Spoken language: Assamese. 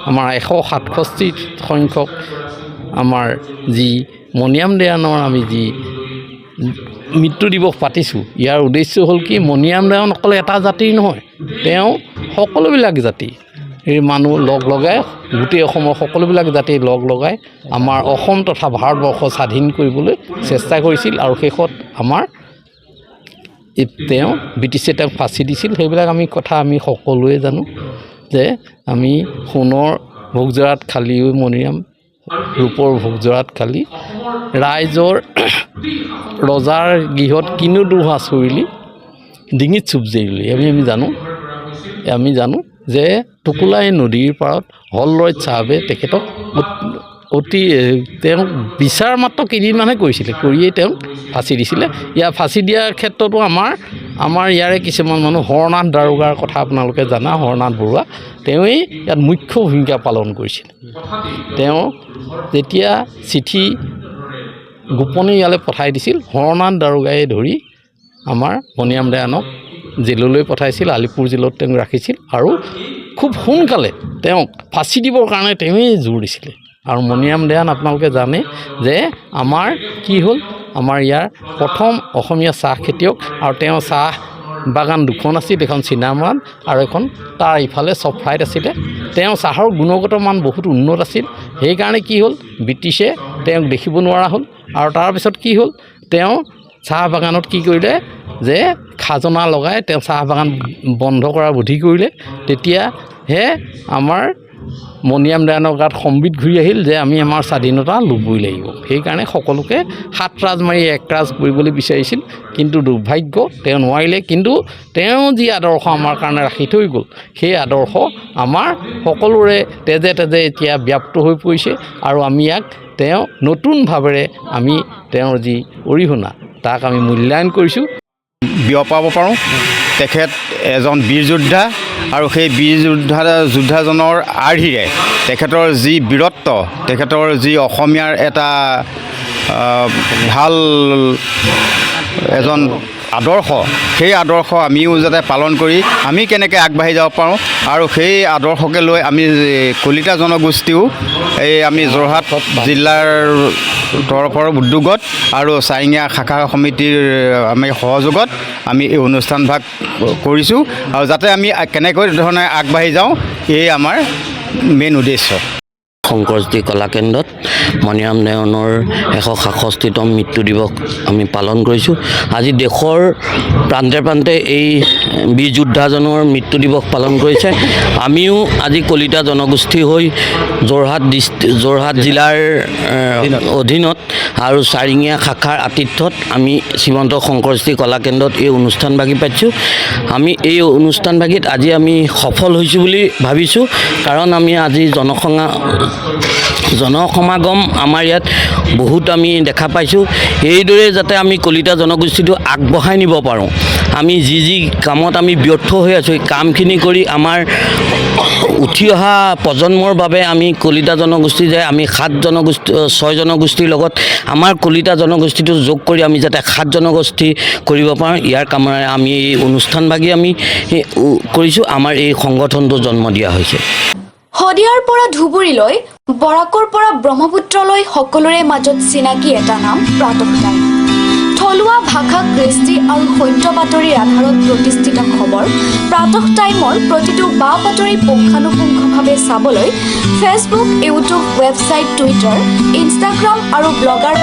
আমাৰ 167 সংখ্যক আমাৰ যি মণিৰাম দেৱানৰ আমি যি মৃত্যু দিৱস পাতিছোঁ, ইয়াৰ উদ্দেশ্য হ'ল কি, মণিৰাম দেৱান অকল এটা জাতিৰ নহয়, তেওঁ সকলোবিলাক জাতি এই মানুহ লগ লগাই, গোটেই অসমৰ সকলোবিলাক জাতি লগ লগাই আমাৰ অসম তথা ভাৰতবৰ্ষ স্বাধীন কৰিবলৈ চেষ্টা কৰিছিল। আৰু শেষত আমাৰ তেওঁ ব্ৰিটিছে তেওঁক ফাঁচি দিছিল। সেইবিলাক কথা আমি সকলোৱে জানো যে আমি সোণৰ ভোগজৰাত খালিও মণিৰাম, ৰূপৰ ভোগজৰাত খালি, ৰাইজৰ ৰজাৰ গৃহত কিনো দুহা চৰিলি, ডিঙিত চুপ জেৰিলি। আমি জানো যে টুকুলাই নদীৰ পাৰত হলৰয় চাহাবে তেখেতক তেওঁক বিচাৰ মাত্ৰ কেইদিনমানহে কৰিছিলে, কৰিয়েই তেওঁক ফাঁচি দিছিলে। ইয়াৰ ফাঁচি দিয়াৰ ক্ষেত্ৰতো আমাৰ ইয়াৰে কিছুমান মানুহ, হৰনাথ দাৰোগাৰ কথা আপোনালোকে জানা, হৰনাথ বৰুৱা, তেওঁৱেই ইয়াত মুখ্য ভূমিকা পালন কৰিছিল। তেওঁ যেতিয়া চিঠি গোপনে ইয়ালৈ পঠাই দিছিল, হৰনাথ দাৰোগাই ধৰি আমাৰ মণিৰাম দেৱানক জেললৈ পঠাইছিল, আলিপুৰ জেলত তেওঁক ৰাখিছিল আৰু খুব সোনকালে তেওঁক ফাঁচি দিবৰ কাৰণে তেওঁৱেই জোৰ দিছিলে। আৰু মণিৰাম দেৱান আপোনালোকে জানে যে আমাৰ কি হ'ল, আমাৰ ইয়াৰ প্ৰথম অসমীয়া চাহ খেতিয়ক, আৰু তেওঁ চাহ বাগান দুখন আছিল, এখন চিনামৰাণ আৰু এখন তাৰ ইফালে চফ্ৰাইত আছিলে। তেওঁ চাহৰ গুণগত মান বহুত উন্নত আছিল। সেইকাৰণে কি হ'ল, ব্ৰিটিছে তেওঁক দেখিব নোৱাৰা হ'ল। আৰু তাৰপিছত কি হ'ল, তেওঁ চাহ বাগানত কি কৰিলে যে খাজনা লগাই তেওঁ চাহ বাগান বন্ধ কৰাৰ বুদ্ধি কৰিলে। তেতিয়াহে আমাৰ মণিৰাম দেৱানৰ গাত সম্বিত ঘূৰি আহিল যে আমি আমাৰ স্বাধীনতা ল'বই লাগিব। সেইকাৰণে সকলোকে 7 ৰাজ মাৰি 1 ৰাজ কৰিবলৈ বিচাৰিছিল, কিন্তু দুৰ্ভাগ্য তেওঁ নোৱাৰিলে। কিন্তু তেওঁ যি আদৰ্শ আমাৰ কাৰণে ৰাখি থৈ গ'ল, সেই আদৰ্শ আমাৰ সকলোৰে তেজে তেজে এতিয়া ব্যাপ্ত হৈ পৰিছে। আৰু আমি ইয়াক তেওঁ নতুন ভাৱেৰে আমি তেওঁৰ যি অৰিহণা তাক আমি মূল্যায়ন কৰিছোঁ, বিয়পাব পাৰোঁ। তেখেত এজন বীৰ যোদ্ধা, আৰু সেই বীৰ যোদ্ধাজনৰ আৰ্হিৰে তেখেতৰ যি বীৰত্ব, তেখেতৰ যি অসমীয়াৰ এটা ভাল এজন আদৰ্শ, সেই আদৰ্শ আমিও যাতে পালন কৰি আমি কেনেকৈ আগবাঢ়ি যাব পাৰোঁ, আৰু সেই আদৰ্শকে লৈ আমি কলিতা জনগোষ্ঠীও আমি যোৰহাট জিলাৰ তৰফৰ উদ্যোগত আৰু চাৰিঙীয়া শাখা সমিতিৰ আমি সহযোগত আমি এই অনুষ্ঠানভাগ কৰিছোঁ। আৰু যাতে আমি কেনেকৈ ধৰণে আগবাঢ়ি যাওঁ, এই আমাৰ মেইন উদ্দেশ্য। শংকৰজ্যোতি কলাকেন্দ্ৰত মণিৰাম দেৱানৰ 167তম মৃত্যু দিৱস আমি পালন কৰিছোঁ। আজি দেশৰ প্ৰান্তে প্ৰান্তে এই বীৰ যোদ্ধাজনৰ মৃত্যু দিৱস পালন কৰিছে। আমিও আজি কলিতা জনগোষ্ঠী হৈ যোৰহাট জিলাৰ অধীনত আৰু চাৰিঙীয়া শাখাৰ আতিথ্যত আমি শ্ৰীমন্ত শংকৰজ্যোতি কলাকেন্দ্ৰত এই অনুষ্ঠানভাগি পাতিছোঁ। আমি এই অনুষ্ঠানভাগিত আজি আমি সফল হৈছোঁ বুলি ভাবিছোঁ, কাৰণ আমি আজি জনসমাগম আমাৰ ইয়াত বহুত আমি দেখা পাইছোঁ। এইদৰে যাতে আমি কলিতা জনগোষ্ঠীটো আগবঢ়াই নিব পাৰোঁ, আমি যি কামত আমি ব্যৰ্থ হৈ আছোঁ, এই কামখিনি কৰি আমাৰ উঠি অহা প্ৰজন্মৰ বাবে আমি কলিতা জনগোষ্ঠী যে আমি 6 জনগোষ্ঠীৰ লগত আমাৰ কলিতা জনগোষ্ঠীটো যোগ কৰি আমি যাতে 7 জনগোষ্ঠী কৰিব পাৰোঁ, ইয়াৰ কামৰে আমি এই অনুষ্ঠানভাগি আমি কৰিছোঁ। আমাৰ এই সংগঠনটো জন্ম দিয়া হৈছে। শদিয়াৰ পৰা ধুবুৰীলৈ, বৰাকৰ পৰা ব্ৰহ্মপুত্ৰলৈ সকলোৰে মাজত চিনাকি এটা নাম প্ৰাতঃ টাইম। থলুৱা ভাষা, কৃষ্টি আৰু সত্য বাতৰিৰ আধাৰত প্ৰতিষ্ঠিত খবৰ প্ৰাতঃ টাইমৰ প্ৰতিটো বা বাতৰি পুংখানুপুংখভাৱে চাবলৈ Facebook, YouTube, website, Twitter, Instagram আৰু ব্লগাৰ